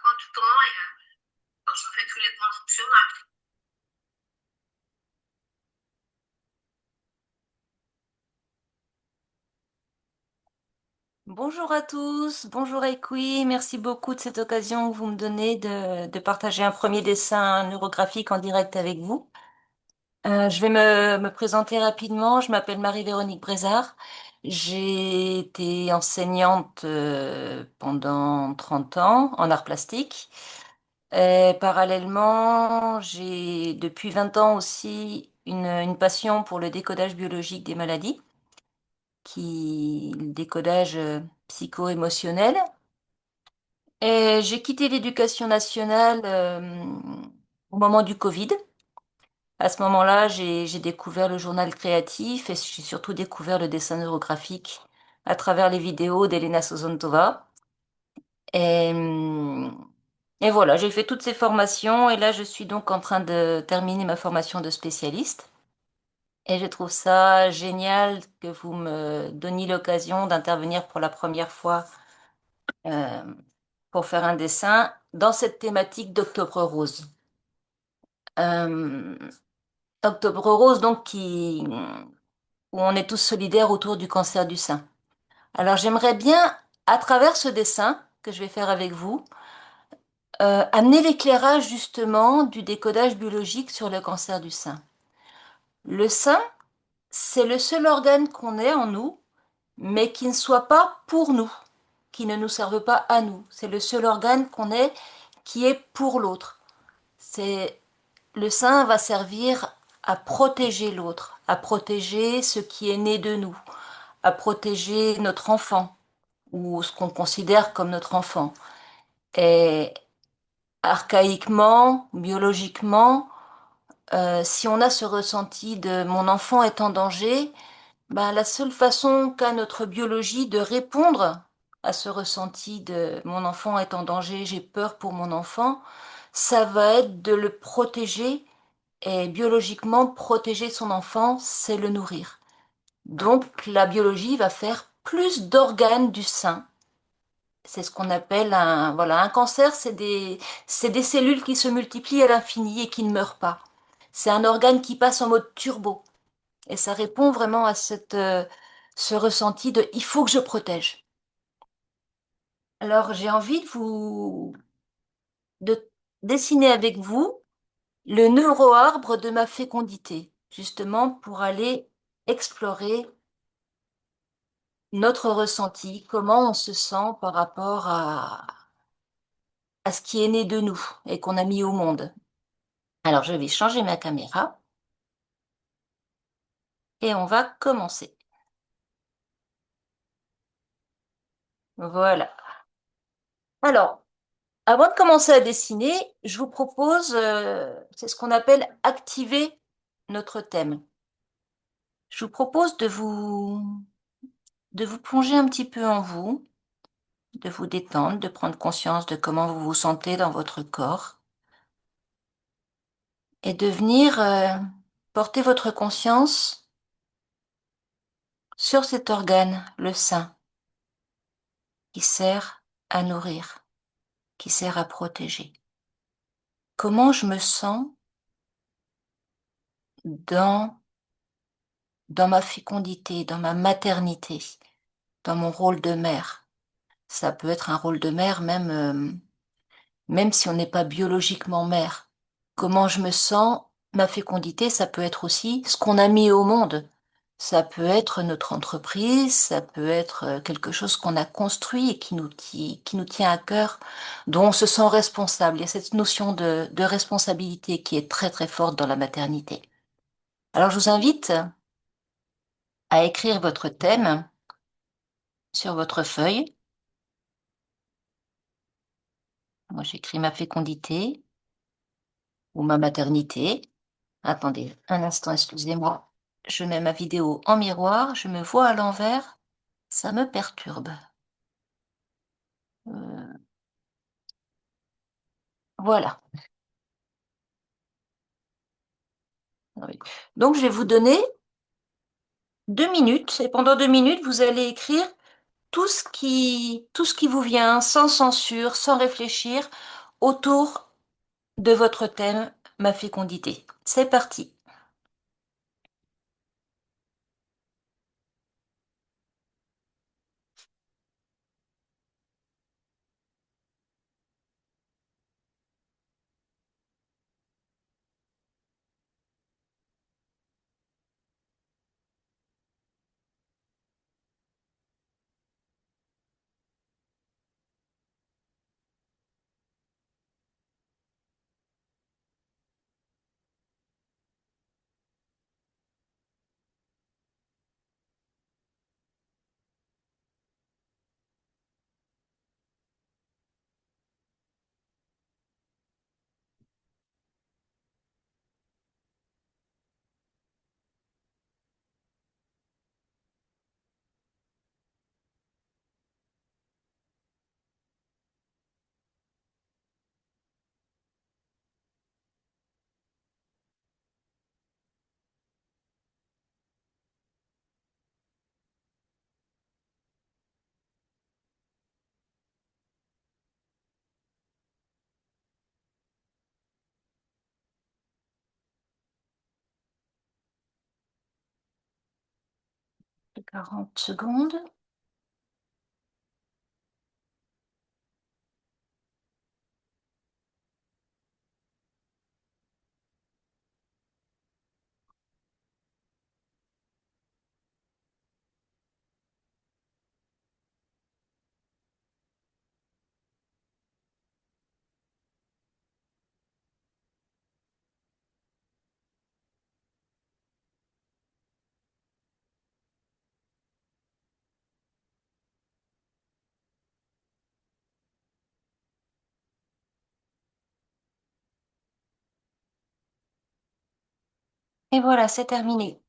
quanto dói, eu só fico não funcionar. Bonjour à tous, bonjour Equi, merci beaucoup de cette occasion que vous me donnez de partager un premier dessin neurographique en direct avec vous. Je vais me présenter rapidement, je m'appelle Marie-Véronique Brézard, j'ai été enseignante pendant 30 ans en arts plastiques. Et parallèlement, j'ai depuis 20 ans aussi une passion pour le décodage biologique des maladies, le décodage psycho-émotionnel. Et j'ai quitté l'éducation nationale au moment du Covid. À ce moment-là, j'ai découvert le journal créatif et j'ai surtout découvert le dessin neurographique à travers les vidéos d'Elena Sozontova. Et, et voilà, j'ai fait toutes ces formations et là, je suis donc en train de terminer ma formation de spécialiste. Et je trouve ça génial que vous me donniez l'occasion d'intervenir pour la première fois euh, pour faire un dessin dans cette thématique d'Octobre Rose. Euh, Octobre Rose, donc, où on est tous solidaires autour du cancer du sein. Alors, j'aimerais bien, à travers ce dessin que je vais faire avec vous, amener l'éclairage justement du décodage biologique sur le cancer du sein. Le sein, c'est le seul organe qu'on ait en nous, mais qui ne soit pas pour nous, qui ne nous serve pas à nous. C'est le seul organe qu'on ait qui est pour l'autre. C'est Le sein va servir à protéger l'autre, à protéger ce qui est né de nous, à protéger notre enfant ou ce qu'on considère comme notre enfant. Et archaïquement, biologiquement, si on a ce ressenti de mon enfant est en danger, ben, la seule façon qu'a notre biologie de répondre à ce ressenti de mon enfant est en danger, j'ai peur pour mon enfant, ça va être de le protéger. Et biologiquement, protéger son enfant, c'est le nourrir. Donc la biologie va faire plus d'organes du sein. C'est ce qu'on appelle un cancer, c'est des cellules qui se multiplient à l'infini et qui ne meurent pas. C'est un organe qui passe en mode turbo. Et ça répond vraiment à ce ressenti de il faut que je protège. Alors j'ai envie de dessiner avec vous le neuroarbre de ma fécondité, justement pour aller explorer notre ressenti, comment on se sent par rapport à ce qui est né de nous et qu'on a mis au monde. Alors je vais changer ma caméra et on va commencer. Voilà. Alors, avant de commencer à dessiner, je vous propose, c'est ce qu'on appelle activer notre thème. Je vous propose de vous plonger un petit peu en vous, de vous détendre, de prendre conscience de comment vous vous sentez dans votre corps et de venir porter votre conscience sur cet organe, le sein, qui sert à nourrir, qui sert à protéger. Comment je me sens dans, dans ma fécondité, dans ma maternité, dans mon rôle de mère. Ça peut être un rôle de mère même si on n'est pas biologiquement mère. Comment je me sens, ma fécondité, ça peut être aussi ce qu'on a mis au monde. Ça peut être notre entreprise, ça peut être quelque chose qu'on a construit et qui nous tient à cœur, dont on se sent responsable. Il y a cette notion de responsabilité qui est très très forte dans la maternité. Alors je vous invite à écrire votre thème sur votre feuille. Moi j'écris ma fécondité ou ma maternité. Attendez un instant, excusez-moi. Je mets ma vidéo en miroir, je me vois à l'envers, ça me perturbe. Euh, voilà. Ah oui. Donc, je vais vous donner 2 minutes, et pendant 2 minutes, vous allez écrire tout ce qui vous vient, sans censure, sans réfléchir, autour de votre thème, ma fécondité. C'est parti. Les 40 secondes. Et voilà, c'est terminé.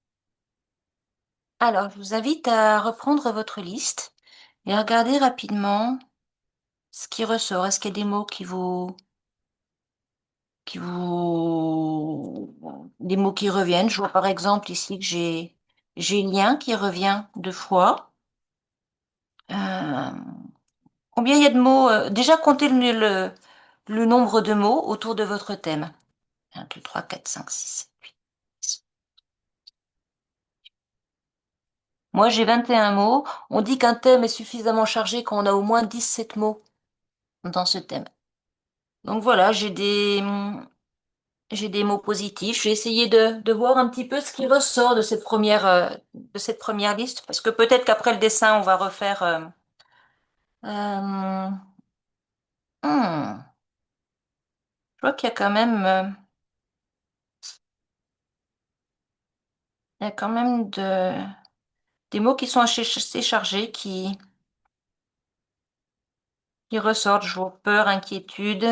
Alors, je vous invite à reprendre votre liste et à regarder rapidement ce qui ressort. Est-ce qu'il y a des mots des mots qui reviennent? Je vois par exemple ici que j'ai lien qui revient deux fois. Euh, Combien il y a de mots? Déjà, comptez le nombre de mots autour de votre thème. 1, 2, 3, 4, 5, 6, 7, 8. Moi, j'ai 21 mots. On dit qu'un thème est suffisamment chargé quand on a au moins 17 mots dans ce thème. Donc voilà, j'ai des mots positifs. Je vais essayer de voir un petit peu ce qui ressort de cette première liste, parce que peut-être qu'après le dessin, on va refaire. Euh, hmm, je vois qu'il y a quand même, il y a quand même des mots qui sont assez chargés, qui ressortent. Je vois peur, inquiétude,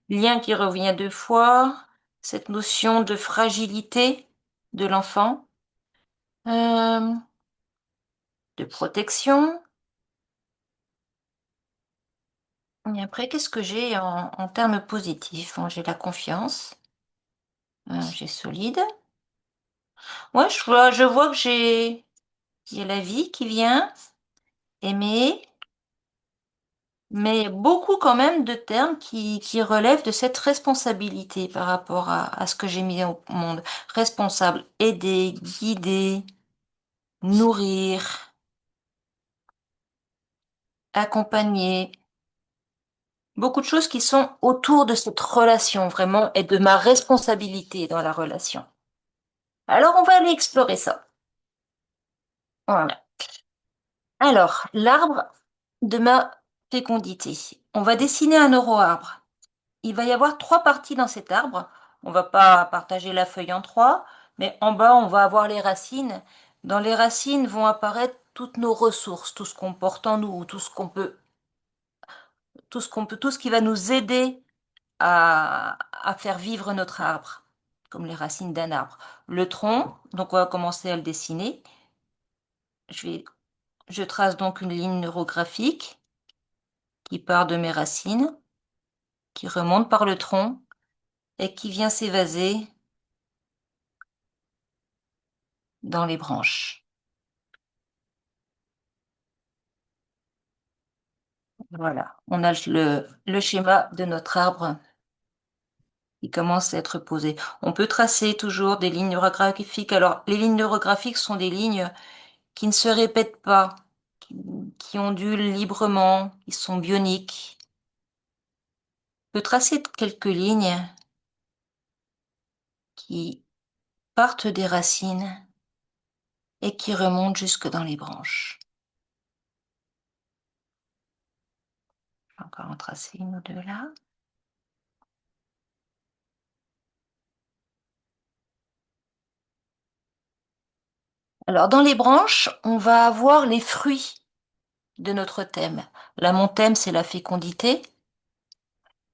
lien qui revient deux fois, cette notion de fragilité de l'enfant, euh, de protection. Et après, qu'est-ce que j'ai en termes positifs? Bon, j'ai la confiance, j'ai solide. Ouais, je vois que il y a la vie qui vient, aimer, mais beaucoup quand même de termes qui relèvent de cette responsabilité par rapport à ce que j'ai mis au monde. Responsable, aider, guider, nourrir, accompagner. Beaucoup de choses qui sont autour de cette relation vraiment et de ma responsabilité dans la relation. Alors, on va aller explorer ça. Voilà. Alors, l'arbre de ma fécondité. On va dessiner un euro-arbre. Il va y avoir trois parties dans cet arbre. On va pas partager la feuille en trois, mais en bas, on va avoir les racines. Dans les racines vont apparaître toutes nos ressources, tout ce qu'on porte en nous, tout ce qui va nous aider à faire vivre notre arbre, comme les racines d'un arbre. Le tronc, donc on va commencer à le dessiner. Je vais Je trace donc une ligne neurographique qui part de mes racines, qui remonte par le tronc et qui vient s'évaser dans les branches. Voilà, on a le schéma de notre arbre qui commence à être posé. On peut tracer toujours des lignes neurographiques. Alors, les lignes neurographiques sont des lignes qui ne se répètent pas, qui, qui ondulent librement, qui sont bioniques. On peut tracer quelques lignes qui partent des racines et qui remontent jusque dans les branches. Je vais encore en tracer une ou deux là. Alors, dans les branches, on va avoir les fruits de notre thème. Là, mon thème, c'est la fécondité.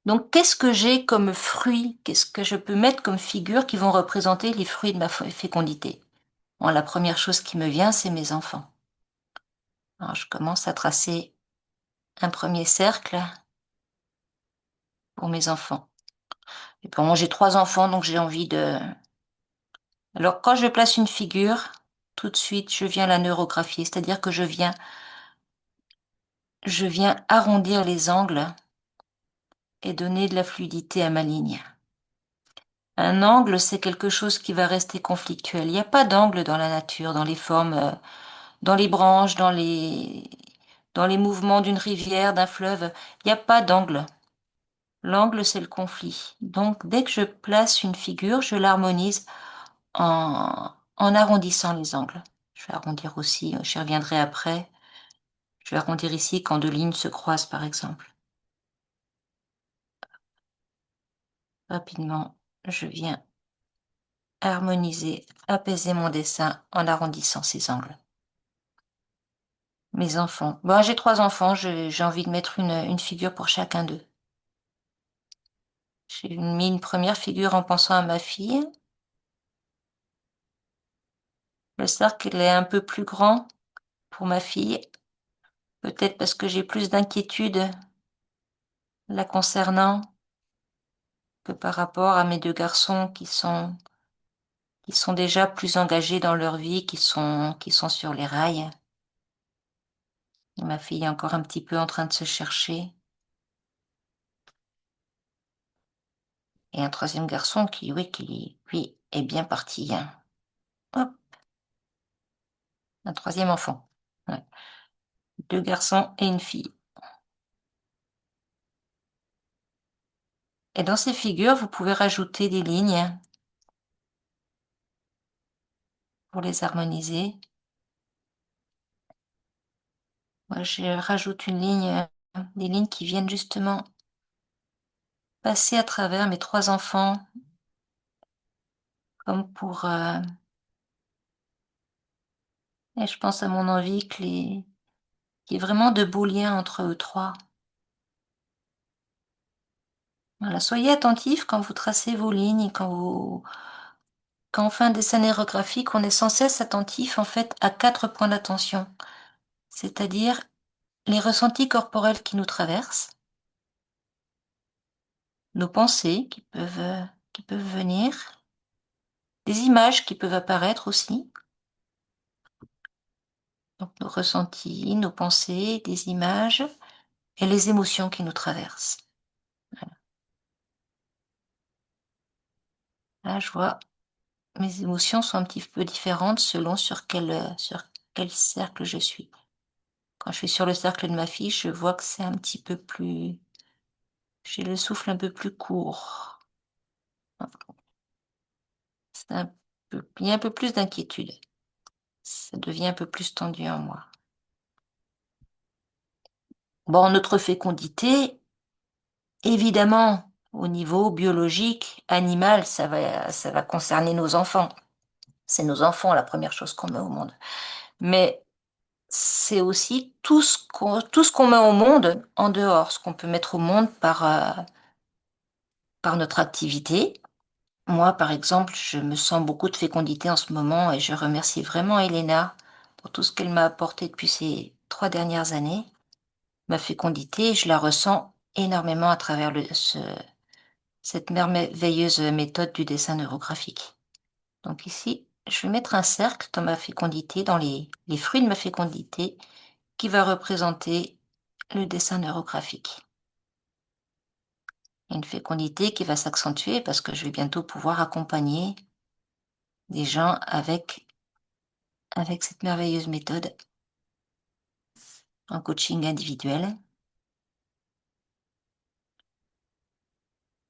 Donc, qu'est-ce que j'ai comme fruits? Qu'est-ce que je peux mettre comme figures qui vont représenter les fruits de ma fécondité? Bon, la première chose qui me vient, c'est mes enfants. Alors, je commence à tracer un premier cercle pour mes enfants. Et pour moi, j'ai trois enfants, donc j'ai envie de... Alors, quand je place une figure, tout de suite, je viens la neurographier, c'est-à-dire que je viens arrondir les angles et donner de la fluidité à ma ligne. Un angle, c'est quelque chose qui va rester conflictuel. Il n'y a pas d'angle dans la nature, dans les formes, dans les branches, dans les mouvements d'une rivière, d'un fleuve. Il n'y a pas d'angle. L'angle, c'est le conflit. Donc, dès que je place une figure, je l'harmonise en arrondissant les angles. Je vais arrondir aussi, j'y reviendrai après. Je vais arrondir ici quand deux lignes se croisent, par exemple. Rapidement, je viens harmoniser, apaiser mon dessin en arrondissant ces angles. Mes enfants. Bon, j'ai trois enfants, j'ai envie de mettre une figure pour chacun d'eux. J'ai mis une première figure en pensant à ma fille. Le cercle est un peu plus grand pour ma fille, peut-être parce que j'ai plus d'inquiétude la concernant que par rapport à mes deux garçons qui sont déjà plus engagés dans leur vie, qui sont sur les rails. Et ma fille est encore un petit peu en train de se chercher. Et un troisième garçon qui, oui, qui, lui, est bien parti, hein. Hop, un troisième enfant. Ouais. Deux garçons et une fille. Et dans ces figures, vous pouvez rajouter des lignes pour les harmoniser. Moi, je rajoute une ligne, des lignes qui viennent justement passer à travers mes trois enfants, comme pour... et je pense à mon envie qu'il y ait vraiment de beaux liens entre eux trois. Voilà, soyez attentifs quand vous tracez vos lignes, quand on fait un dessin aérographique, on est sans cesse attentif en fait à quatre points d'attention, c'est-à-dire les ressentis corporels qui nous traversent, nos pensées qui peuvent venir, des images qui peuvent apparaître aussi, donc nos ressentis, nos pensées, des images et les émotions qui nous traversent. Voilà. Là, je vois, mes émotions sont un petit peu différentes selon sur quel cercle je suis. Quand je suis sur le cercle de ma fille, je vois que c'est un petit peu plus... J'ai le souffle un peu plus court. Il y a un peu plus d'inquiétude. Ça devient un peu plus tendu en moi. Bon, notre fécondité, évidemment, au niveau biologique, animal, ça va concerner nos enfants. C'est nos enfants la première chose qu'on met au monde. Mais c'est aussi tout ce qu'on met au monde en dehors, ce qu'on peut mettre au monde par notre activité. Moi, par exemple, je me sens beaucoup de fécondité en ce moment et je remercie vraiment Elena pour tout ce qu'elle m'a apporté depuis ces 3 dernières années. Ma fécondité, je la ressens énormément à travers cette merveilleuse méthode du dessin neurographique. Donc ici, je vais mettre un cercle dans ma fécondité, dans les fruits de ma fécondité, qui va représenter le dessin neurographique. Une fécondité qui va s'accentuer parce que je vais bientôt pouvoir accompagner des gens avec cette merveilleuse méthode en coaching individuel.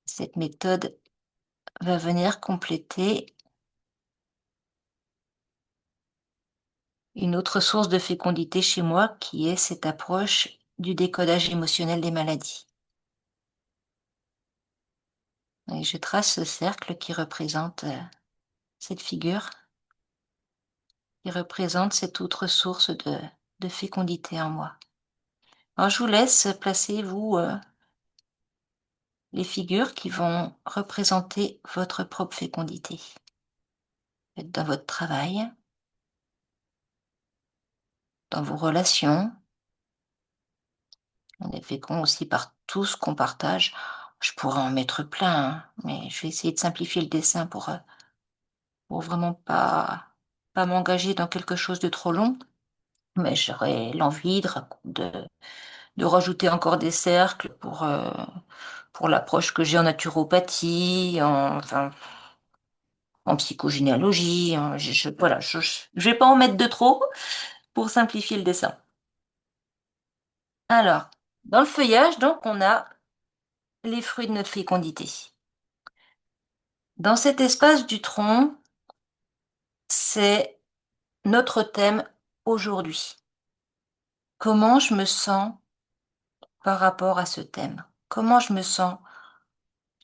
Cette méthode va venir compléter une autre source de fécondité chez moi qui est cette approche du décodage émotionnel des maladies. Et je trace ce cercle qui représente cette figure, qui représente cette autre source de fécondité en moi. Alors je vous laisse placer, vous, les figures qui vont représenter votre propre fécondité. Peut-être dans votre travail, dans vos relations. On est fécond aussi par tout ce qu'on partage. Je pourrais en mettre plein, hein, mais je vais essayer de simplifier le dessin pour vraiment pas m'engager dans quelque chose de trop long. Mais j'aurais l'envie de rajouter encore des cercles pour l'approche que j'ai en naturopathie, enfin, en psychogénéalogie. Voilà, je vais pas en mettre de trop pour simplifier le dessin. Alors, dans le feuillage, donc, on a les fruits de notre fécondité. Dans cet espace du tronc, c'est notre thème aujourd'hui. Comment je me sens par rapport à ce thème? Comment je me sens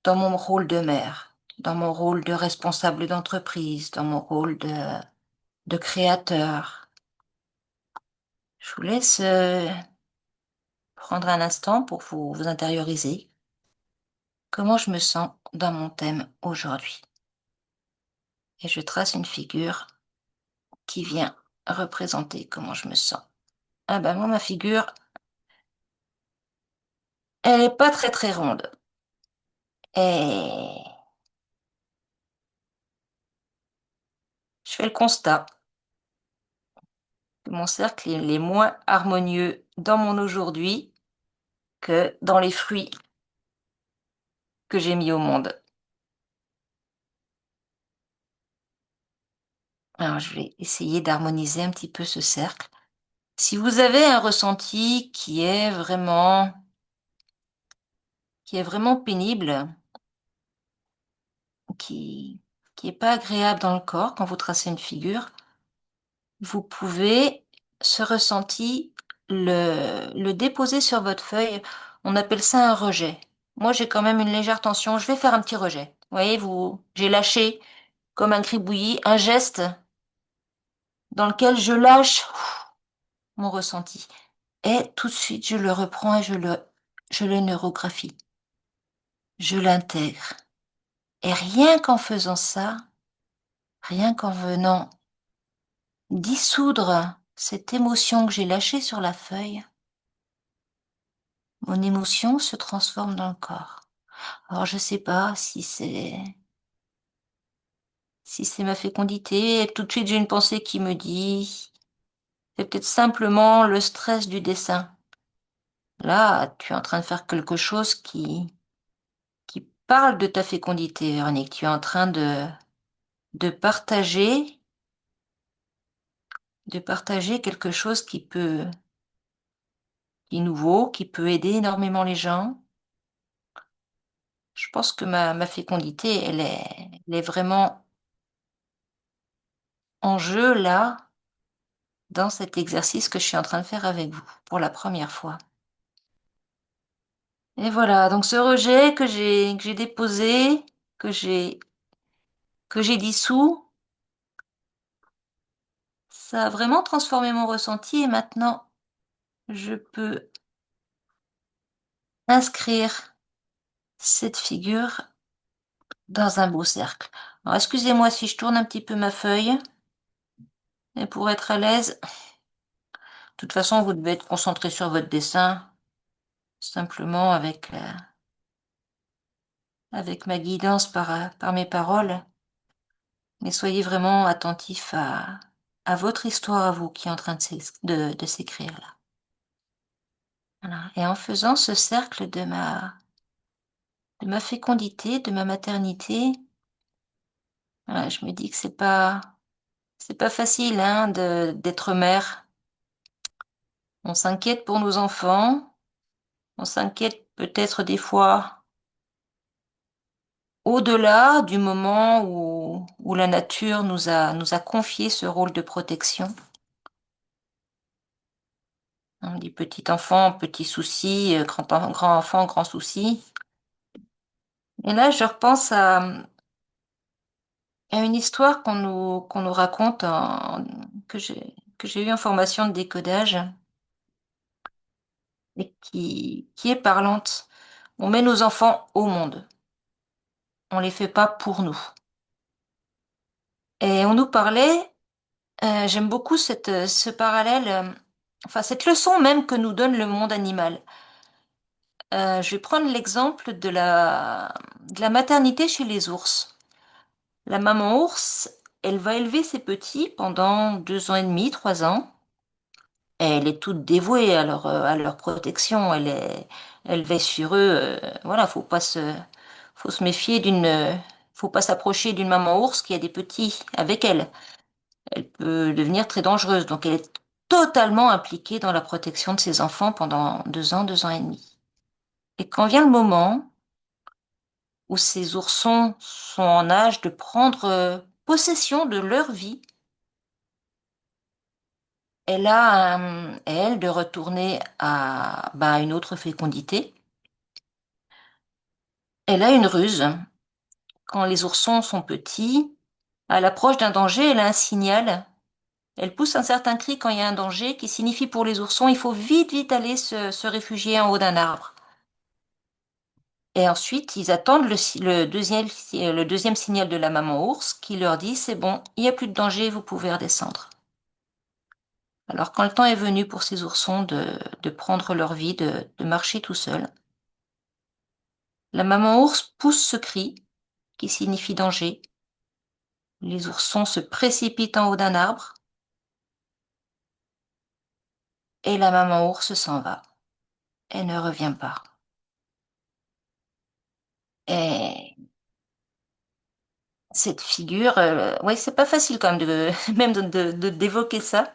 dans mon rôle de mère, dans mon rôle de responsable d'entreprise, dans mon rôle de créateur? Je vous laisse prendre un instant pour vous intérioriser. Comment je me sens dans mon thème aujourd'hui? Et je trace une figure qui vient représenter comment je me sens. Ah ben moi, ma figure, elle est pas très très ronde. Et je fais le constat que mon cercle il est moins harmonieux dans mon aujourd'hui que dans les fruits que j'ai mis au monde. Alors je vais essayer d'harmoniser un petit peu ce cercle. Si vous avez un ressenti qui est vraiment pénible, qui qui est pas agréable dans le corps quand vous tracez une figure, vous pouvez ce ressenti le déposer sur votre feuille. On appelle ça un rejet. Moi, j'ai quand même une légère tension. Je vais faire un petit rejet. Vous voyez, j'ai lâché comme un gribouillis, un geste dans lequel je lâche mon ressenti. Et tout de suite, je le reprends et je le neurographie. Je l'intègre. Et rien qu'en faisant ça, rien qu'en venant dissoudre cette émotion que j'ai lâchée sur la feuille, mon émotion se transforme dans le corps. Alors je sais pas si c'est ma fécondité, et tout de suite j'ai une pensée qui me dit c'est peut-être simplement le stress du dessin. Là, tu es en train de faire quelque chose qui parle de ta fécondité, Véronique. Tu es en train de partager quelque chose qui est nouveau, qui peut aider énormément les gens. Je pense que ma fécondité, elle est vraiment en jeu là, dans cet exercice que je suis en train de faire avec vous pour la première fois. Et voilà, donc ce rejet que j'ai déposé, que j'ai que j'ai dissous, ça a vraiment transformé mon ressenti et maintenant je peux inscrire cette figure dans un beau cercle. Alors excusez-moi si je tourne un petit peu ma feuille, et pour être à l'aise, de toute façon vous devez être concentré sur votre dessin, simplement avec ma guidance par mes paroles. Mais soyez vraiment attentif à votre histoire à vous qui est en train de s'écrire là. Voilà. Et en faisant ce cercle de ma fécondité, de ma maternité, voilà, je me dis que c'est pas facile, hein, d'être mère. On s'inquiète pour nos enfants, on s'inquiète peut-être des fois au-delà du moment où la nature nous a confié ce rôle de protection. On dit petit enfant, petit souci, grand enfant, grand souci. Et là, je repense à une histoire qu'on nous raconte que j'ai eu en formation de décodage et qui est parlante. On met nos enfants au monde. On les fait pas pour nous. Et on nous parlait, j'aime beaucoup ce parallèle, enfin cette leçon même que nous donne le monde animal. Je vais prendre l'exemple de la maternité chez les ours. La maman ours, elle va élever ses petits pendant 2 ans et demi, 3 ans. Et elle est toute dévouée à leur protection. Elle veille sur eux. Voilà, faut se méfier faut pas s'approcher d'une maman ours qui a des petits avec elle. Elle peut devenir très dangereuse. Donc elle est totalement impliquée dans la protection de ses enfants pendant 2 ans, 2 ans et demi. Et quand vient le moment où ces oursons sont en âge de prendre possession de leur vie, elle a, elle, de retourner à bah, une autre fécondité. Elle a une ruse. Quand les oursons sont petits, à l'approche d'un danger, elle a un signal. Elle pousse un certain cri quand il y a un danger qui signifie pour les oursons, il faut vite, vite aller se réfugier en haut d'un arbre. Et ensuite, ils attendent le deuxième signal de la maman ours qui leur dit, c'est bon, il n'y a plus de danger, vous pouvez redescendre. Alors quand le temps est venu pour ces oursons de prendre leur vie, de marcher tout seuls, la maman ours pousse ce cri qui signifie danger. Les oursons se précipitent en haut d'un arbre et la maman ours s'en va. Elle ne revient pas. Et cette figure, ouais, c'est pas facile quand même même d'évoquer ça.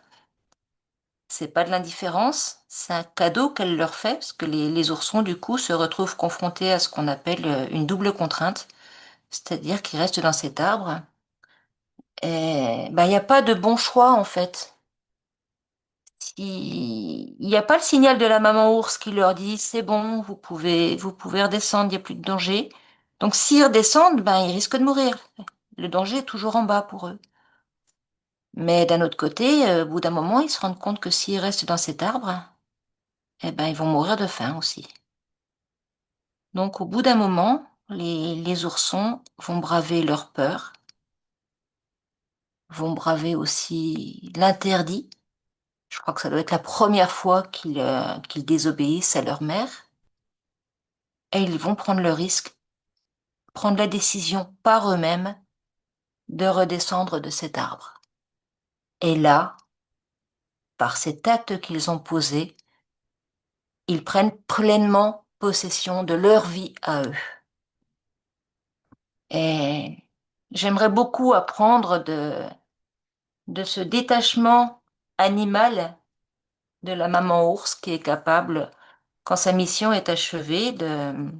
C'est pas de l'indifférence, c'est un cadeau qu'elle leur fait, parce que les oursons, du coup, se retrouvent confrontés à ce qu'on appelle une double contrainte, c'est-à-dire qu'ils restent dans cet arbre. Et bah, il n'y a pas de bon choix, en fait. Il n'y a pas le signal de la maman ours qui leur dit c'est bon, vous pouvez redescendre, il n'y a plus de danger. Donc s'ils redescendent, ben, ils risquent de mourir. Le danger est toujours en bas pour eux. Mais d'un autre côté, au bout d'un moment, ils se rendent compte que s'ils restent dans cet arbre, eh ben, ils vont mourir de faim aussi. Donc au bout d'un moment, les oursons vont braver leur peur, vont braver aussi l'interdit. Je crois que ça doit être la première fois qu'ils désobéissent à leur mère. Et ils vont prendre le risque, prendre la décision par eux-mêmes de redescendre de cet arbre. Et là, par cet acte qu'ils ont posé, ils prennent pleinement possession de leur vie à eux. Et j'aimerais beaucoup apprendre de ce détachement animal de la maman ours qui est capable, quand sa mission est achevée, de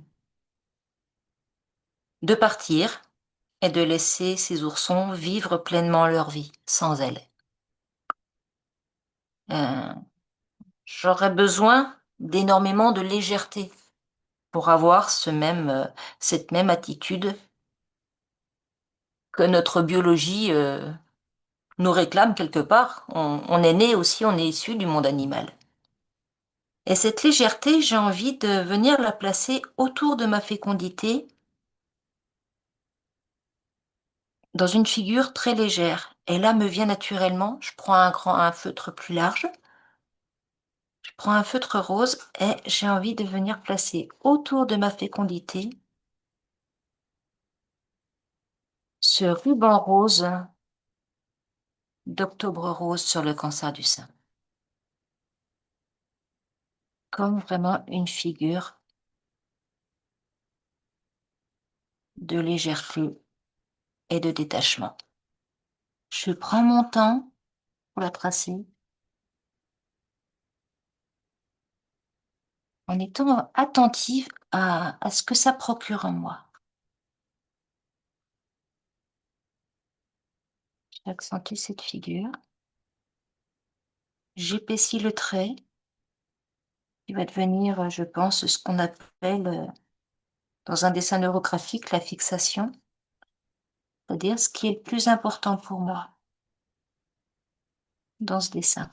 partir et de laisser ces oursons vivre pleinement leur vie sans elle. Euh, J'aurais besoin d'énormément de légèreté pour avoir cette même attitude que notre biologie nous réclame quelque part. On est né aussi, on est issu du monde animal. Et cette légèreté, j'ai envie de venir la placer autour de ma fécondité dans une figure très légère. Et là me vient naturellement, je prends un feutre plus large, je prends un feutre rose et j'ai envie de venir placer autour de ma fécondité ce ruban rose d'Octobre Rose sur le cancer du sein. comme vraiment une figure de légèreté et de détachement. Je prends mon temps pour la tracer en étant attentive à ce que ça procure en moi. J'accentue cette figure, j'épaissis le trait qui va devenir, je pense, ce qu'on appelle dans un dessin neurographique la fixation, c'est-à-dire ce qui est le plus important pour moi dans ce dessin.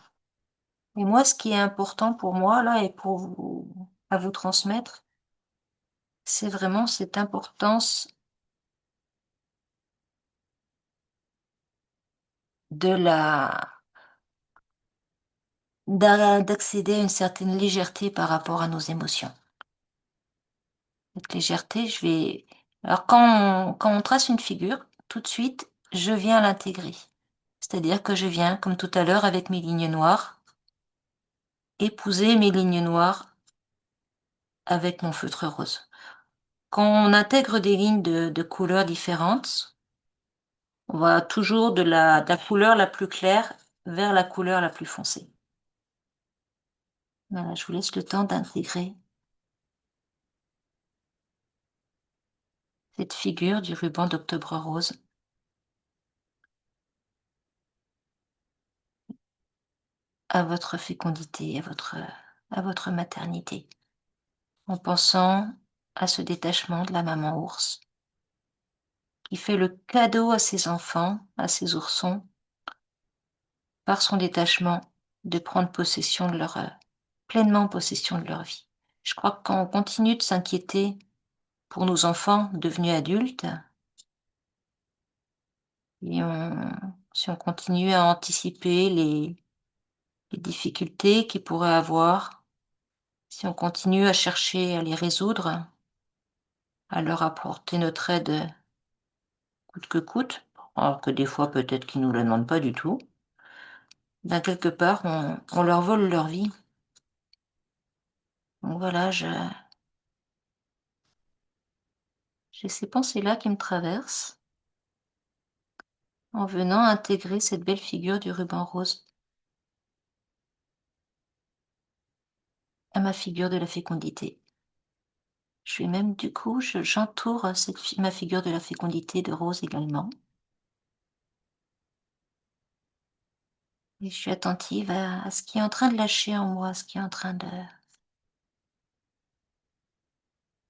Et moi, ce qui est important pour moi, là, et pour vous, à vous transmettre, c'est vraiment cette importance de d'accéder à une certaine légèreté par rapport à nos émotions. Cette légèreté, alors quand on trace une figure, tout de suite, je viens l'intégrer. C'est-à-dire que je viens, comme tout à l'heure avec mes lignes noires, épouser mes lignes noires avec mon feutre rose. Quand on intègre des lignes de couleurs différentes, on va toujours de la couleur la plus claire vers la couleur la plus foncée. Voilà, je vous laisse le temps d'intégrer cette figure du ruban d'Octobre Rose à votre fécondité, à votre maternité, en pensant à ce détachement de la maman ours qui fait le cadeau à ses enfants, à ses oursons, par son détachement, de prendre possession de pleinement possession de leur vie. Je crois que quand on continue de s'inquiéter pour nos enfants devenus adultes, et si on continue à anticiper les difficultés qu'ils pourraient avoir, si on continue à chercher à les résoudre, à leur apporter notre aide coûte que coûte, alors que des fois peut-être qu'ils nous la demandent pas du tout, ben quelque part on leur vole leur vie. Donc voilà, j'ai ces pensées-là qui me traversent en venant intégrer cette belle figure du ruban rose à ma figure de la fécondité. Je vais même du coup, j'entoure ma figure de la fécondité de rose également. Et je suis attentive à ce qui est en train de lâcher en moi, ce qui est en train de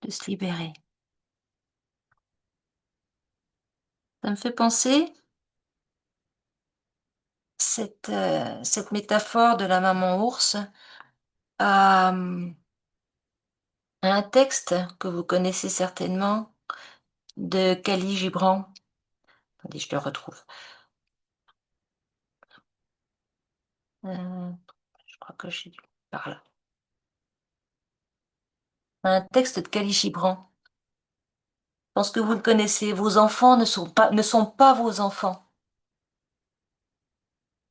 se libérer. Ça me fait penser, cette métaphore de la maman ours, à, à un texte que vous connaissez certainement de Khalil Gibran. Attendez, je le retrouve. Euh, je crois que j'ai par là. Un texte de Khalil Gibran. Je pense que vous le connaissez. Vos enfants ne sont pas vos enfants.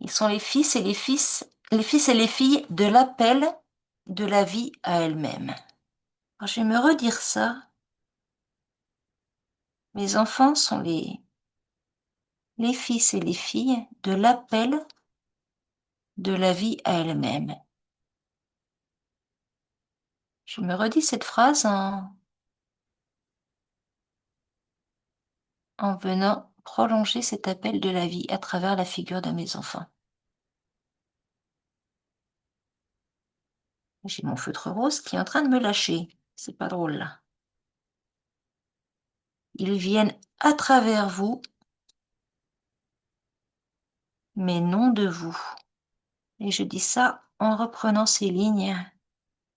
Ils sont les fils et les filles de l'appel de la vie à elle-même. Alors, je vais me redire ça. Mes enfants sont les fils et les filles de l'appel de la vie à elle-même. Je me redis cette phrase en venant prolonger cet appel de la vie à travers la figure de mes enfants. J'ai mon feutre rose qui est en train de me lâcher. C'est pas drôle là. Ils viennent à travers vous, mais non de vous. Et je dis ça en reprenant ces lignes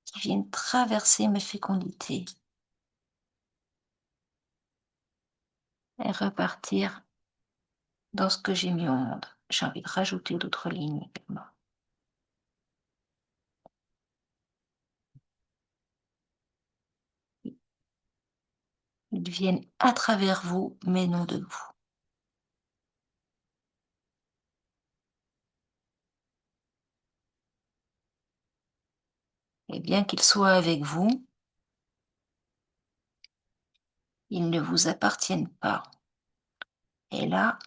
qui viennent traverser ma fécondité et repartir dans ce que j'ai mis au monde. J'ai envie de rajouter d'autres lignes également. Ils viennent à travers vous, mais non de vous. Et bien qu'ils soient avec vous, ils ne vous appartiennent pas. Et là,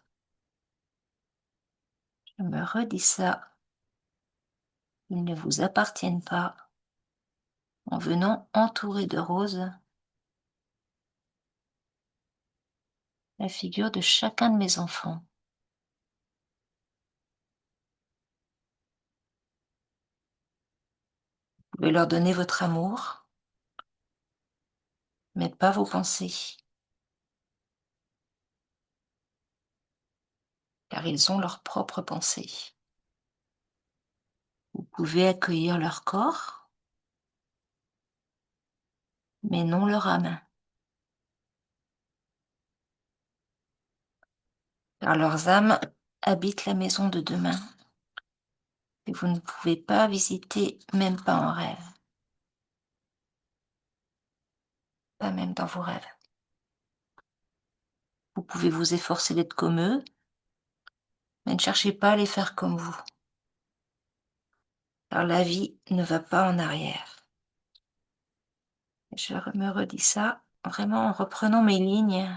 je me redis ça, ils ne vous appartiennent pas en venant entourer de roses la figure de chacun de mes enfants. Vous pouvez leur donner votre amour, mais pas vos pensées, car ils ont leurs propres pensées. Vous pouvez accueillir leur corps, mais non leur âme, car leurs âmes habitent la maison de demain, et vous ne pouvez pas visiter, même pas en rêve, pas même dans vos rêves. Vous pouvez vous efforcer d'être comme eux, mais ne cherchez pas à les faire comme vous, car la vie ne va pas en arrière. Je me redis ça vraiment en reprenant mes lignes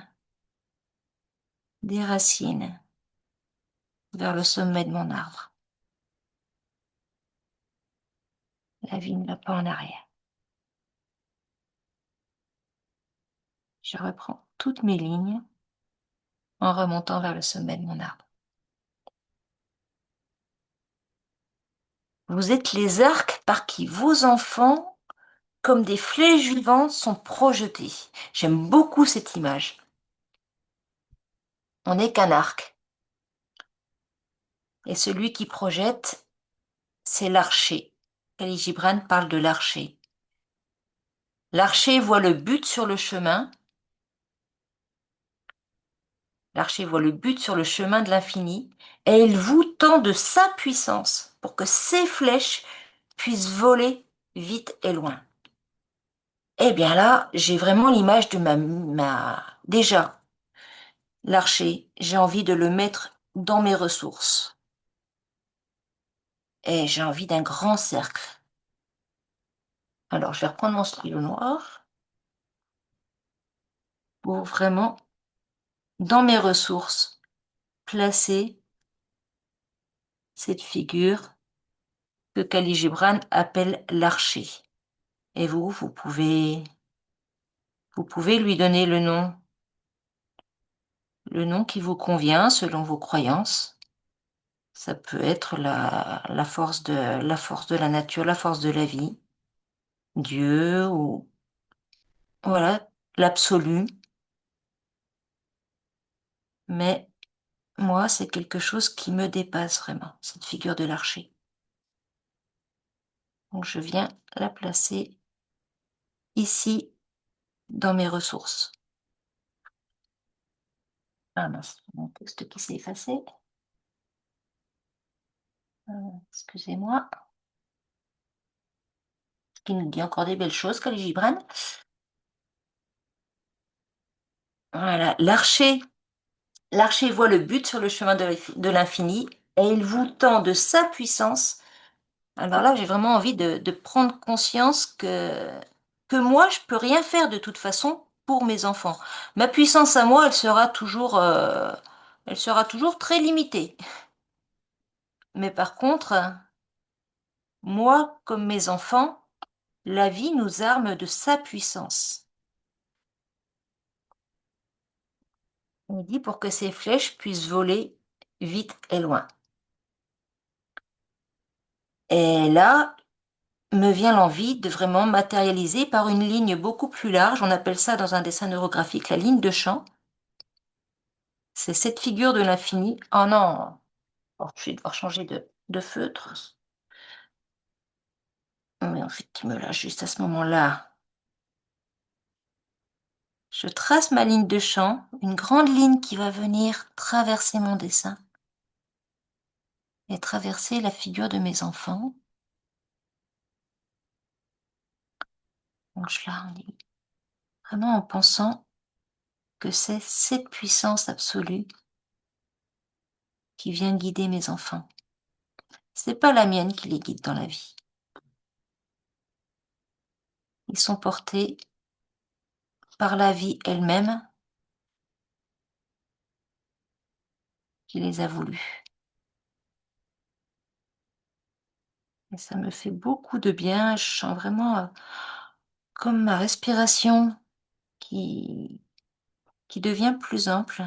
des racines vers le sommet de mon arbre. La vie ne va pas en arrière. Je reprends toutes mes lignes en remontant vers le sommet de mon arbre. Vous êtes les arcs par qui vos enfants, comme des flèches vivantes, sont projetés. J'aime beaucoup cette image. On n'est qu'un arc. Et celui qui projette, c'est l'archer. Khalil Gibran parle de l'archer. L'archer voit le but sur le chemin. L'archer voit le but sur le chemin de l'infini et il vous tend de sa puissance pour que ses flèches puissent voler vite et loin. Eh bien là, j'ai vraiment l'image de Déjà, l'archer, j'ai envie de le mettre dans mes ressources. Et j'ai envie d'un grand cercle. Alors, je vais reprendre mon stylo noir pour vraiment, dans mes ressources, placer cette figure que Khalil Gibran appelle l'archer. Et vous pouvez lui donner le nom qui vous convient selon vos croyances. Ça peut être la force de la nature, la force de la vie, Dieu ou voilà, l'absolu. Mais moi, c'est quelque chose qui me dépasse vraiment, cette figure de l'archer. Donc je viens la placer ici dans mes ressources. Ah mince, mon texte qui s'est effacé. Excusez-moi. Qui nous dit encore des belles choses, Khalil Gibran. Voilà, l'archer voit le but sur le chemin de l'infini et il vous tend de sa puissance. Alors là, j'ai vraiment envie de prendre conscience que moi, je peux rien faire de toute façon pour mes enfants. Ma puissance à moi, elle sera toujours très limitée. Mais par contre, moi, comme mes enfants, la vie nous arme de sa puissance. Il dit pour que ces flèches puissent voler vite et loin. Et là, me vient l'envie de vraiment matérialiser par une ligne beaucoup plus large. On appelle ça dans un dessin neurographique la ligne de champ. C'est cette figure de l'infini. Oh non, oh, je vais devoir changer de feutre. Mais en fait, il me lâche juste à ce moment-là. Je trace ma ligne de champ, une grande ligne qui va venir traverser mon dessin et traverser la figure de mes enfants. Donc je l'arrondis, vraiment en pensant que c'est cette puissance absolue qui vient guider mes enfants. C'est pas la mienne qui les guide dans la vie. Ils sont portés par la vie elle-même qui les a voulus. Et ça me fait beaucoup de bien. Je sens vraiment comme ma respiration qui, qui devient plus ample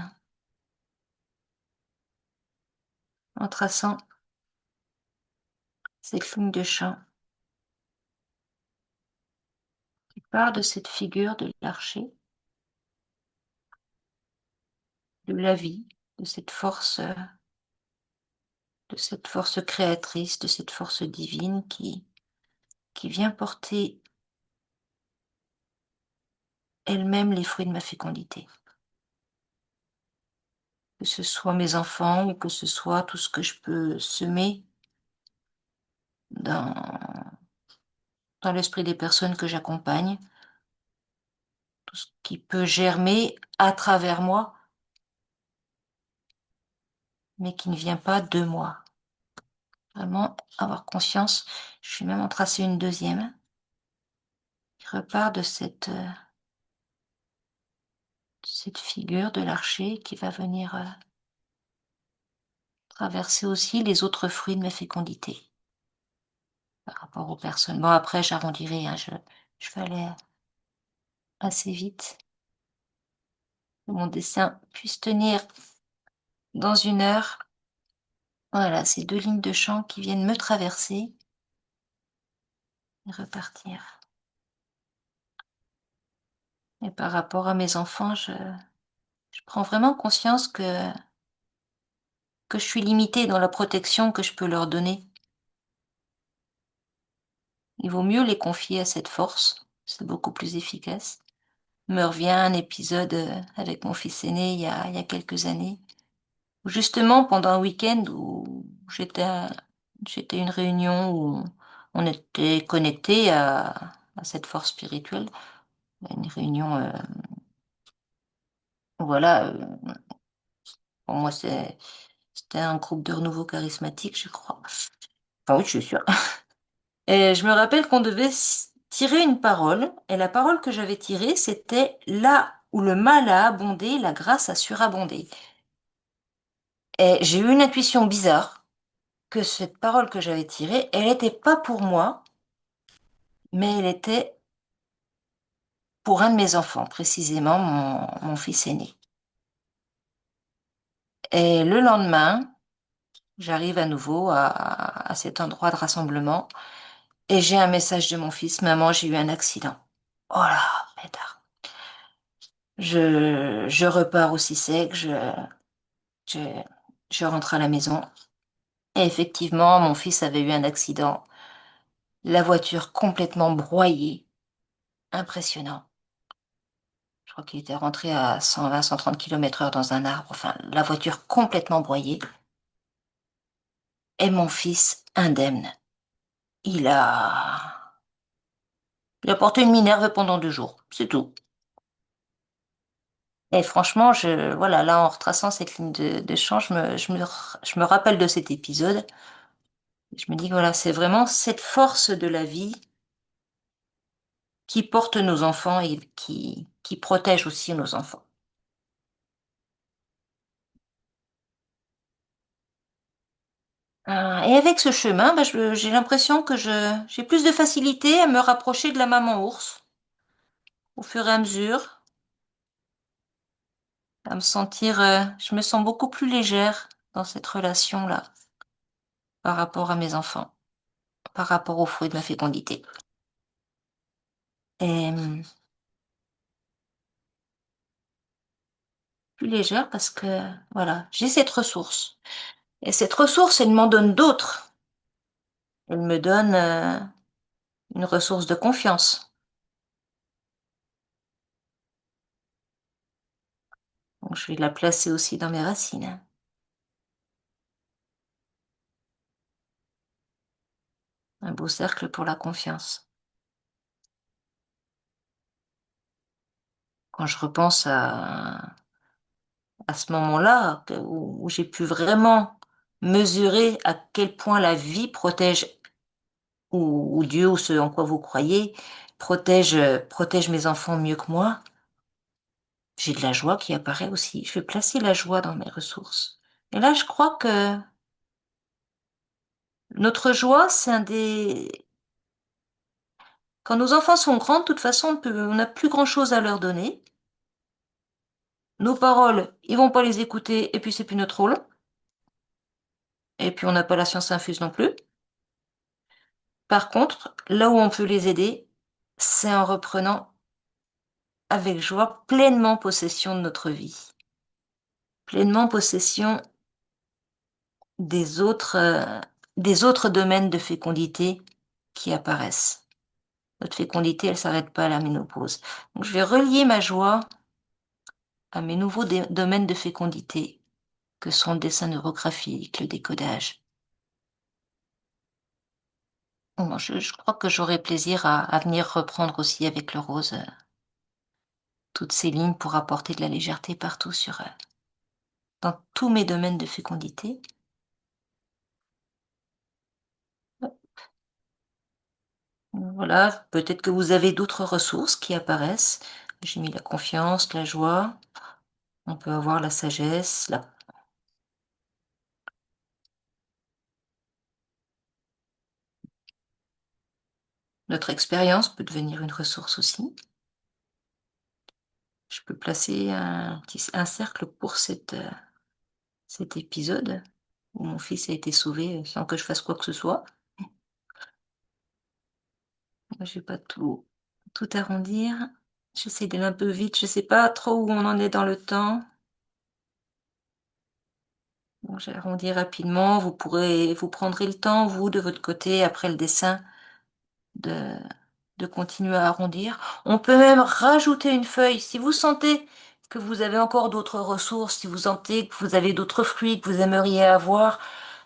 en traçant cette ligne de chant qui part de cette figure de l'archer, de la vie, de cette force créatrice, de cette force divine qui vient porter elle-même les fruits de ma fécondité. Que ce soit mes enfants ou que ce soit tout ce que je peux semer dans, dans l'esprit des personnes que j'accompagne, tout ce qui peut germer à travers moi, mais qui ne vient pas de moi. Vraiment avoir conscience, je suis même en tracer une deuxième, qui repart de cette figure de l'archer qui va venir traverser aussi les autres fruits de ma fécondité par rapport aux personnes. Bon, après, j'arrondirai, hein, je vais aller assez vite. Que mon dessin puisse tenir dans 1 heure. Voilà, ces 2 lignes de chant qui viennent me traverser et repartir. Et par rapport à mes enfants, je prends vraiment conscience que je suis limitée dans la protection que je peux leur donner. Il vaut mieux les confier à cette force, c'est beaucoup plus efficace. Me revient un épisode avec mon fils aîné il y a quelques années, où justement pendant un week-end où j'étais à une réunion où on était connectés à cette force spirituelle, une réunion, voilà, pour moi c'était un groupe de renouveau charismatique, je crois. Enfin oui, je suis sûre. Et je me rappelle qu'on devait tirer une parole, et la parole que j'avais tirée, c'était là où le mal a abondé, la grâce a surabondé. Et j'ai eu une intuition bizarre que cette parole que j'avais tirée, elle n'était pas pour moi, mais elle était pour un de mes enfants, précisément mon fils aîné. Et le lendemain, j'arrive à nouveau à cet endroit de rassemblement et j'ai un message de mon fils: «Maman, j'ai eu un accident». Oh là, pétard. Je repars aussi sec, je, je rentre à la maison. Et effectivement, mon fils avait eu un accident. La voiture complètement broyée. Impressionnant. Je crois qu'il était rentré à 120, 130 km/h dans un arbre. Enfin, la voiture complètement broyée. Et mon fils indemne. Il a, il a porté une minerve pendant 2 jours. C'est tout. Et franchement, voilà, là, en retraçant cette ligne de chant, je me rappelle de cet épisode. Je me dis, voilà, c'est vraiment cette force de la vie qui porte nos enfants et qui protège aussi nos enfants. Et avec ce chemin, bah, j'ai l'impression que j'ai plus de facilité à me rapprocher de la maman ours au fur et à mesure, à me sentir, je me sens beaucoup plus légère dans cette relation-là par rapport à mes enfants, par rapport aux fruits de ma fécondité. Et plus légère parce que, voilà, j'ai cette ressource. Et cette ressource, elle m'en donne d'autres. Elle me donne une ressource de confiance. Donc, je vais la placer aussi dans mes racines. Un beau cercle pour la confiance. Quand je repense à ce moment-là, où j'ai pu vraiment mesurer à quel point la vie protège, ou Dieu, ou ce en quoi vous croyez, protège mes enfants mieux que moi. J'ai de la joie qui apparaît aussi. Je vais placer la joie dans mes ressources. Et là, je crois que notre joie, c'est un des... Quand nos enfants sont grands, de toute façon, on n'a plus grand-chose à leur donner. Nos paroles, ils vont pas les écouter, et puis c'est plus notre rôle. Et puis on n'a pas la science infuse non plus. Par contre, là où on peut les aider, c'est en reprenant avec joie pleinement possession de notre vie. Pleinement possession des des autres domaines de fécondité qui apparaissent. Notre fécondité, elle s'arrête pas à la ménopause. Donc, je vais relier ma joie à mes nouveaux domaines de fécondité, que sont le dessin neurographique, le décodage. Bon, je crois que j'aurai plaisir à venir reprendre aussi avec le rose toutes ces lignes pour apporter de la légèreté partout dans tous mes domaines de fécondité. Voilà, peut-être que vous avez d'autres ressources qui apparaissent. J'ai mis la confiance, la joie. On peut avoir la sagesse, notre expérience peut devenir une ressource aussi. Je peux placer un cercle pour cet épisode où mon fils a été sauvé sans que je fasse quoi que ce soit. Moi, je vais pas tout arrondir. J'essaie d'aller un peu vite. Je sais pas trop où on en est dans le temps. Bon, j'ai arrondi rapidement. Vous prendrez le temps, vous, de votre côté, après le dessin, de, de continuer à arrondir. On peut même rajouter une feuille. Si vous sentez que vous avez encore d'autres ressources, si vous sentez que vous avez d'autres fruits que vous aimeriez avoir,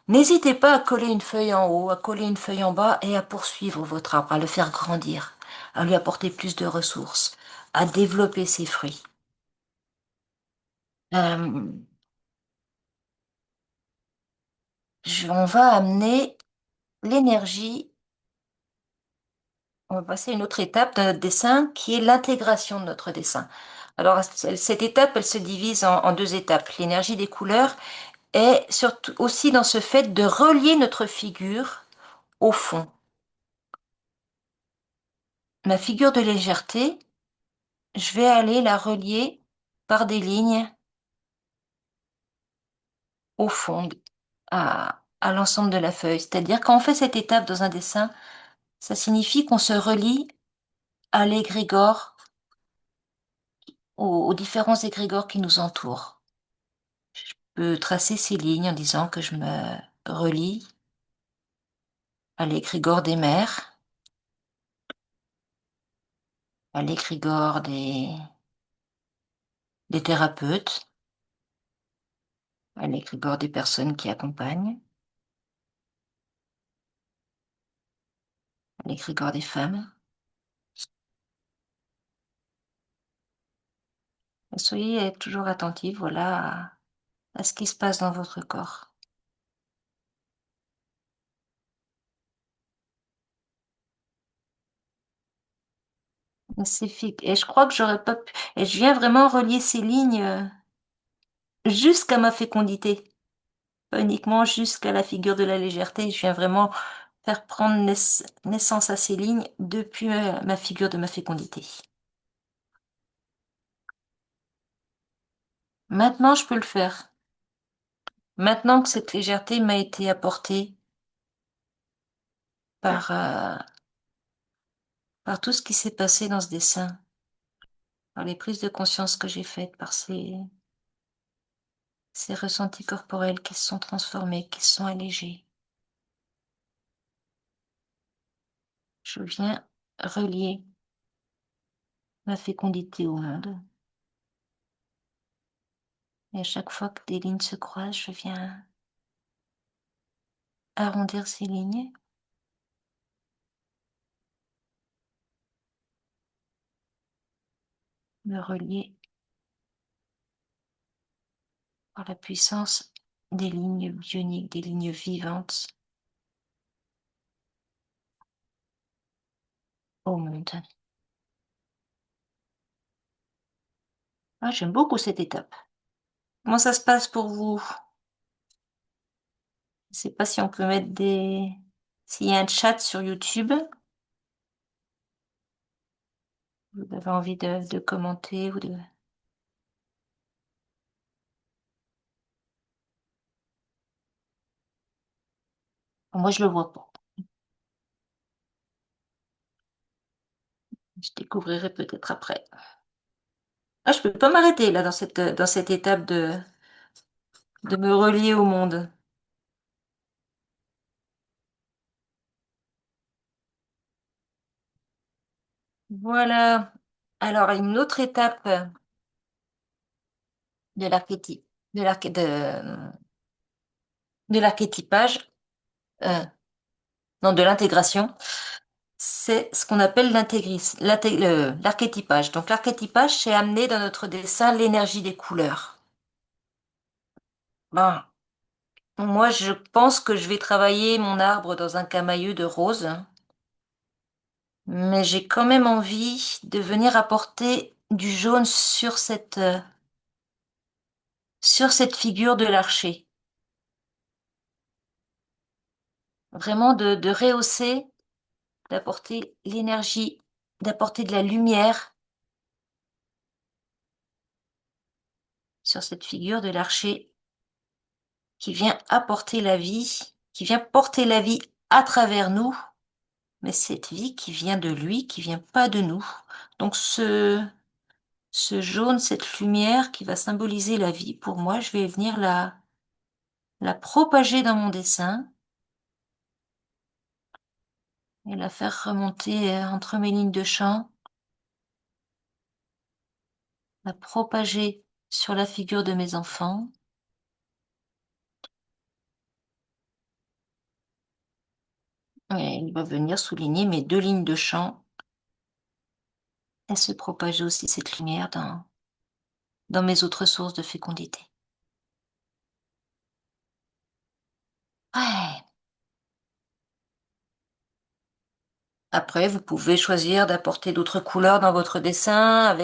n'hésitez pas à coller une feuille en haut, à coller une feuille en bas et à poursuivre votre arbre, à le faire grandir, à lui apporter plus de ressources, à développer ses fruits. Euh, on va amener l'énergie, on va passer à une autre étape de notre dessin qui est l'intégration de notre dessin. Alors, cette étape, elle se divise en deux étapes. L'énergie des couleurs est surtout aussi dans ce fait de relier notre figure au fond. Ma figure de légèreté, je vais aller la relier par des lignes au fond, à l'ensemble de la feuille. C'est-à-dire quand on fait cette étape dans un dessin, ça signifie qu'on se relie à l'égrégore, aux différents égrégores qui nous entourent. Je peux tracer ces lignes en disant que je me relie à l'égrégore des mères, à l'égrégore des thérapeutes, à l'égrégore des personnes qui accompagnent, à l'égrégore des femmes. Soyez toujours attentifs, voilà, à ce qui se passe dans votre corps. Et je crois que j'aurais pas pu, et je viens vraiment relier ces lignes jusqu'à ma fécondité, pas uniquement jusqu'à la figure de la légèreté, je viens vraiment faire prendre naissance à ces lignes depuis ma figure de ma fécondité. Maintenant, je peux le faire. Maintenant que cette légèreté m'a été apportée par, par tout ce qui s'est passé dans ce dessin, par les prises de conscience que j'ai faites, par ces ressentis corporels qui se sont transformés, qui se sont allégés. Je viens relier ma fécondité au monde. Et à chaque fois que des lignes se croisent, je viens arrondir ces lignes, me relier par la puissance des lignes bioniques, des lignes vivantes au monde. Ah, j'aime beaucoup cette étape. Comment ça se passe pour vous? Je sais pas si on peut mettre des... S'il y a un chat sur YouTube, vous avez envie de commenter ou de... Moi, je le vois pas. Je découvrirai peut-être après. Ah, je peux pas m'arrêter là dans cette étape de me relier au monde. Voilà. Alors, une autre étape de l'archétype, de de l'archétypage, euh, non, de l'intégration, c'est ce qu'on appelle l'archétypage. Donc, l'archétypage, c'est amener dans notre dessin l'énergie des couleurs. Ben, moi, je pense que je vais travailler mon arbre dans un camailleux de rose, mais j'ai quand même envie de venir apporter du jaune sur cette figure de l'archer. Vraiment de rehausser, d'apporter l'énergie, d'apporter de la lumière sur cette figure de l'archer qui vient apporter la vie, qui vient porter la vie à travers nous, mais cette vie qui vient de lui, qui vient pas de nous. Donc ce jaune, cette lumière qui va symboliser la vie, pour moi, je vais venir la propager dans mon dessin et la faire remonter entre mes lignes de champ, la propager sur la figure de mes enfants. Et il va venir souligner mes deux lignes de champ et se propager aussi cette lumière dans mes autres sources de fécondité. Ouais. Après, vous pouvez choisir d'apporter d'autres couleurs dans votre dessin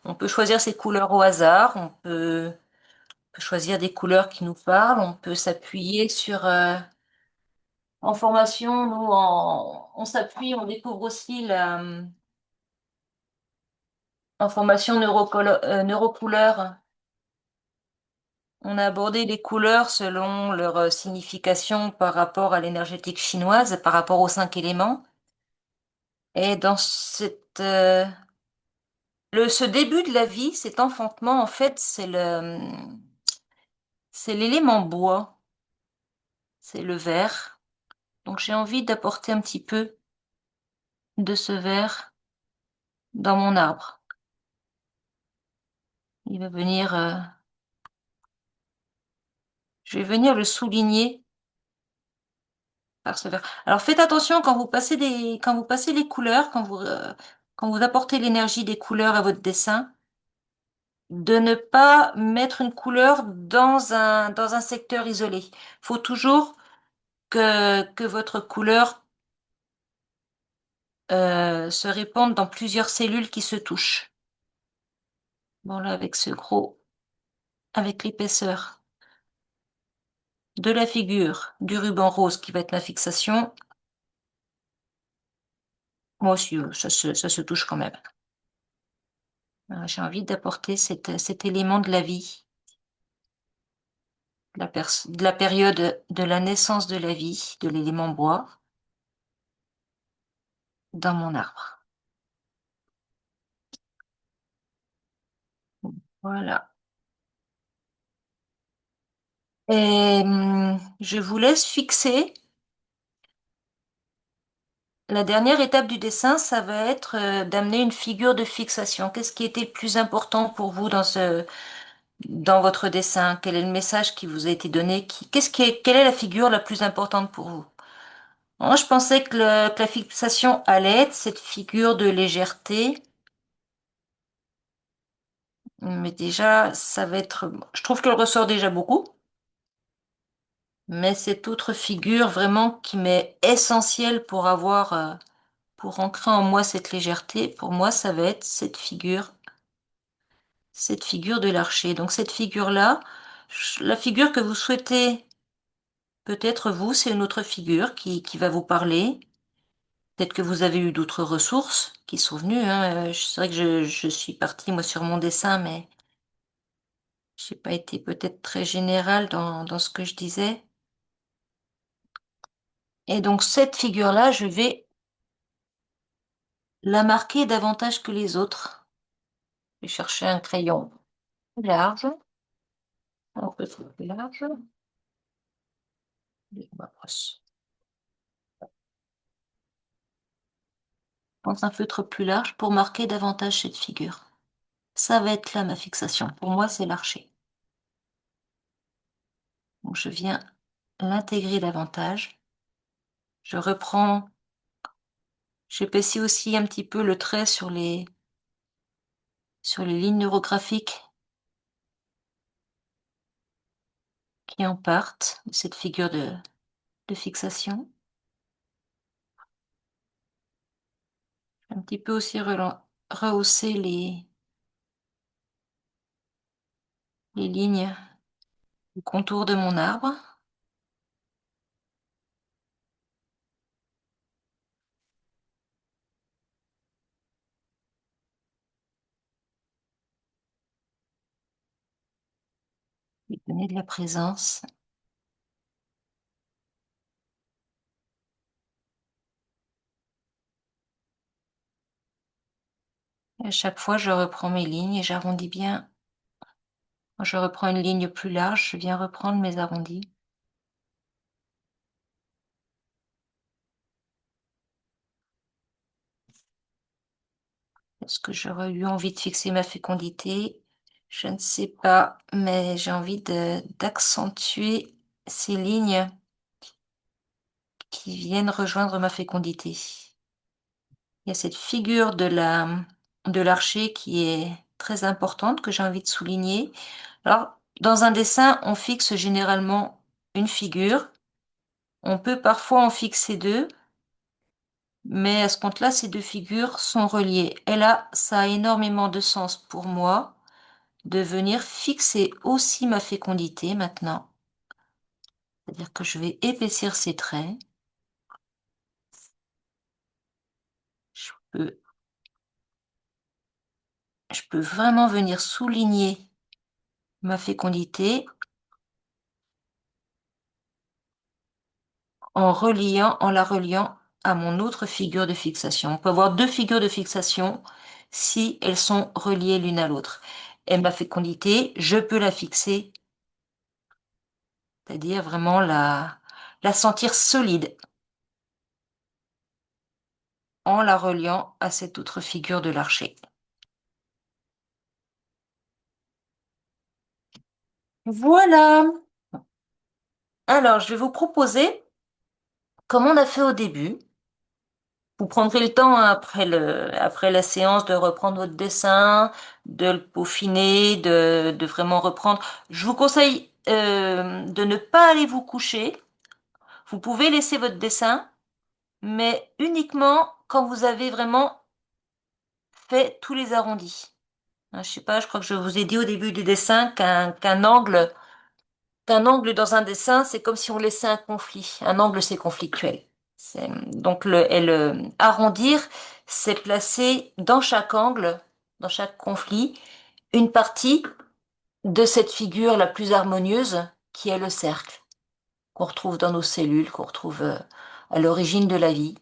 on peut choisir ces couleurs au hasard, peut choisir des couleurs qui nous parlent, on peut s'appuyer en formation, on s'appuie, on découvre aussi en formation neurocouleur. On a abordé les couleurs selon leur signification par rapport à l'énergétique chinoise, par rapport aux cinq éléments. Et dans ce début de la vie, cet enfantement, en fait, c'est l'élément bois, c'est le vert. Donc j'ai envie d'apporter un petit peu de ce vert dans mon arbre. Il va venir, je vais venir le souligner par ce vert. Alors faites attention quand vous passez les couleurs, quand vous apportez l'énergie des couleurs à votre dessin, de ne pas mettre une couleur dans un secteur isolé. Faut toujours que votre couleur se répande dans plusieurs cellules qui se touchent. Bon là, avec l'épaisseur de la figure du ruban rose qui va être ma fixation, moi aussi, ça se touche quand même. J'ai envie d'apporter cet élément de la vie, de la période de la naissance de la vie, de l'élément bois, dans mon arbre. Voilà. Et je vous laisse fixer. La dernière étape du dessin, ça va être d'amener une figure de fixation. Qu'est-ce qui était le plus important pour vous dans votre dessin? Quel est le message qui vous a été donné? Quelle est la figure la plus importante pour vous? Moi, je pensais que la fixation allait être cette figure de légèreté, mais déjà, je trouve qu'elle ressort déjà beaucoup, mais cette autre figure vraiment qui m'est essentielle pour ancrer en moi cette légèreté, pour moi, ça va être cette figure cette figure de l'archer. Donc cette figure-là, la figure que vous souhaitez, peut-être vous, c'est une autre figure qui va vous parler. Peut-être que vous avez eu d'autres ressources qui sont venues, hein. C'est vrai que je suis partie, moi, sur mon dessin, mais j'ai pas été peut-être très générale dans ce que je disais. Et donc cette figure-là, je vais la marquer davantage que les autres. Je vais chercher un crayon plus large, un peu plus large, et ma brosse. Prends un feutre plus large pour marquer davantage cette figure. Ça va être là ma fixation. Pour moi, c'est l'archer. Donc je viens l'intégrer davantage. Je reprends, j'épaissis aussi un petit peu le trait sur les lignes neurographiques qui en partent de cette figure de fixation. Un petit peu aussi rehausser les lignes du contour de mon arbre. Lui donner de la présence. Et à chaque fois, je reprends mes lignes et j'arrondis bien. Quand je reprends une ligne plus large, je viens reprendre mes arrondis. Est-ce que j'aurais eu envie de fixer ma fécondité? Je ne sais pas, mais j'ai envie d'accentuer ces lignes qui viennent rejoindre ma fécondité. Il y a cette figure de l'archer qui est très importante, que j'ai envie de souligner. Alors, dans un dessin, on fixe généralement une figure. On peut parfois en fixer deux, mais à ce compte-là, ces deux figures sont reliées. Et là, ça a énormément de sens pour moi de venir fixer aussi ma fécondité maintenant. C'est-à-dire que je vais épaissir ces traits. Je peux, je peux vraiment venir souligner ma fécondité en la reliant à mon autre figure de fixation. On peut avoir deux figures de fixation si elles sont reliées l'une à l'autre. Et ma fécondité, je peux la fixer, c'est-à-dire vraiment la sentir solide en la reliant à cette autre figure de l'archer. Voilà. Alors, je vais vous proposer, comme on a fait au début, vous prendrez le temps, hein, après la séance, de reprendre votre dessin, de le peaufiner, de vraiment reprendre. Je vous conseille de ne pas aller vous coucher. Vous pouvez laisser votre dessin, mais uniquement quand vous avez vraiment fait tous les arrondis. Hein, je sais pas, je crois que je vous ai dit au début du dessin qu'un angle dans un dessin, c'est comme si on laissait un conflit. Un angle, c'est conflictuel. Donc arrondir, c'est placer dans chaque angle, dans chaque conflit, une partie de cette figure la plus harmonieuse qui est le cercle, qu'on retrouve dans nos cellules, qu'on retrouve à l'origine de la vie.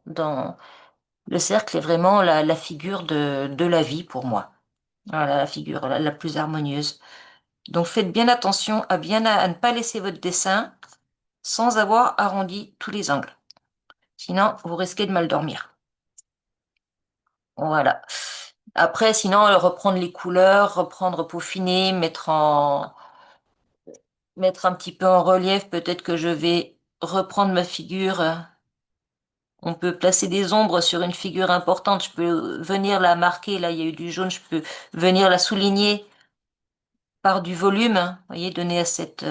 Le cercle est vraiment la figure de la vie pour moi. Voilà, la figure la plus harmonieuse. Donc faites bien attention à ne pas laisser votre dessin sans avoir arrondi tous les angles. Sinon, vous risquez de mal dormir. Voilà. Après, sinon, reprendre les couleurs, reprendre, peaufiner, mettre un petit peu en relief. Peut-être que je vais reprendre ma figure. On peut placer des ombres sur une figure importante. Je peux venir la marquer. Là, il y a eu du jaune. Je peux venir la souligner par du volume. Vous voyez, donner à cette.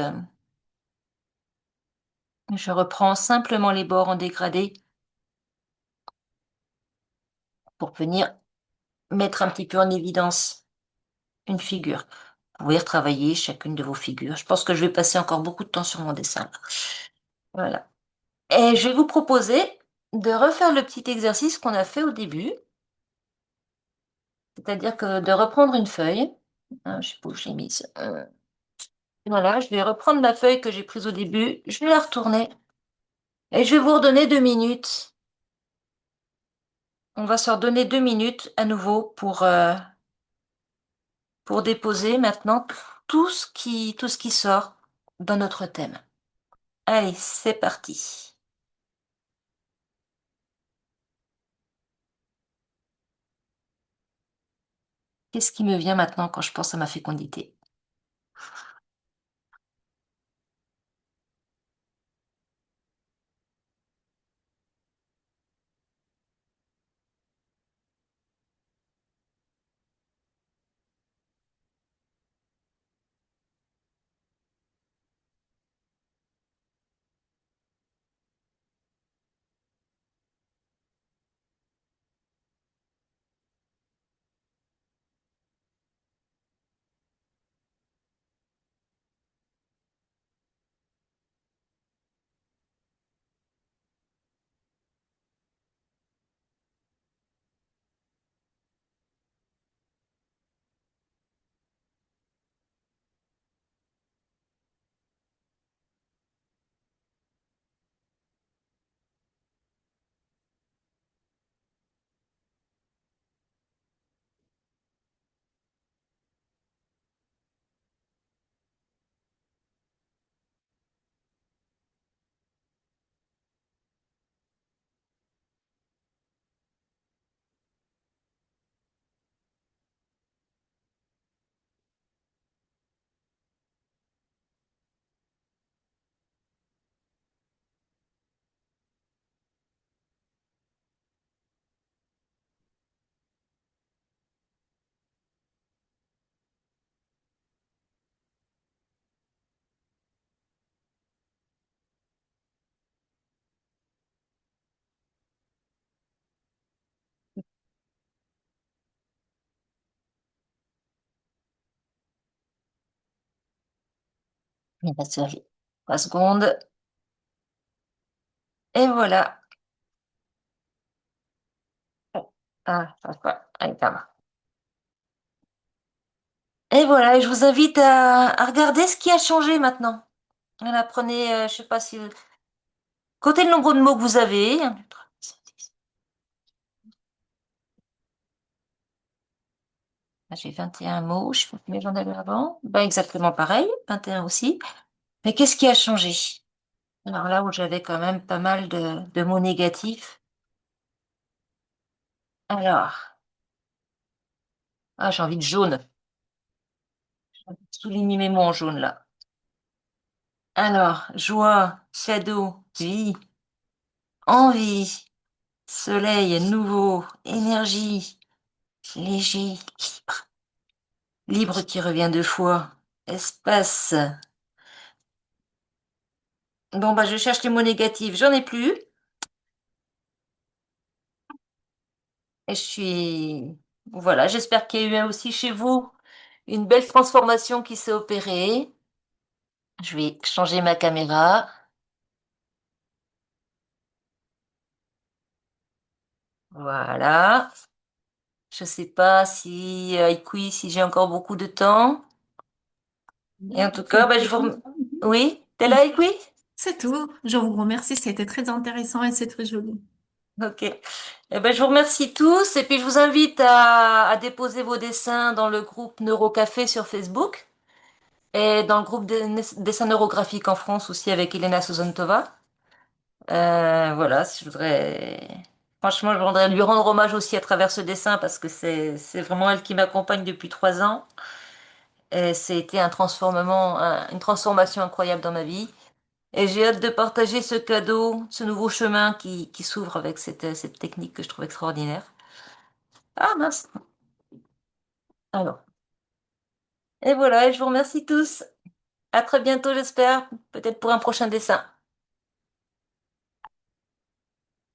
Je reprends simplement les bords en dégradé pour venir mettre un petit peu en évidence une figure. Vous pouvez retravailler chacune de vos figures. Je pense que je vais passer encore beaucoup de temps sur mon dessin. Voilà. Et je vais vous proposer de refaire le petit exercice qu'on a fait au début, c'est-à-dire que de reprendre une feuille. Je sais pas où je l'ai mise. Voilà, je vais reprendre la feuille que j'ai prise au début, je vais la retourner et je vais vous redonner 2 minutes. On va se redonner 2 minutes à nouveau pour déposer maintenant tout ce qui sort dans notre thème. Allez, c'est parti. Qu'est-ce qui me vient maintenant quand je pense à ma fécondité? Il va se 3 secondes. Et voilà. Allez, pardon. Et voilà, et je vous invite à regarder ce qui a changé maintenant. Voilà, prenez, je sais pas si... Comptez le nombre de mots que vous avez. Là, j'ai 21 mots, je fais combien j'en avais avant? Ben, exactement pareil, 21 aussi. Mais qu'est-ce qui a changé? Alors là où j'avais quand même pas mal de mots négatifs. Alors, j'ai envie de jaune. Souligner mes mots en jaune là. Alors, joie, shadow, vie, envie, soleil, nouveau, énergie, léger, libre. Libre qui revient 2 fois. Espace. Bon, bah, je cherche les mots négatifs. J'en ai plus. Et je suis... Voilà, j'espère qu'il y a eu aussi chez vous une belle transformation qui s'est opérée. Je vais changer ma caméra. Voilà. Je sais pas si, écoute, si j'ai encore beaucoup de temps. Et en tout cas, bah, Oui, t'es là, écoute? C'est tout. Je vous remercie. C'était très intéressant et c'est très joli. Ok. Eh ben, je vous remercie tous et puis je vous invite à déposer vos dessins dans le groupe Neurocafé sur Facebook et dans le groupe des dessins neurographiques en France aussi avec Elena Sozontova. Voilà, je voudrais... Franchement, je voudrais lui rendre hommage aussi à travers ce dessin parce que c'est vraiment elle qui m'accompagne depuis 3 ans. Et c'était une transformation incroyable dans ma vie. Et j'ai hâte de partager ce cadeau, ce nouveau chemin qui s'ouvre avec cette technique que je trouve extraordinaire. Ah mince. Alors. Et voilà, et je vous remercie tous. À très bientôt, j'espère. Peut-être pour un prochain dessin.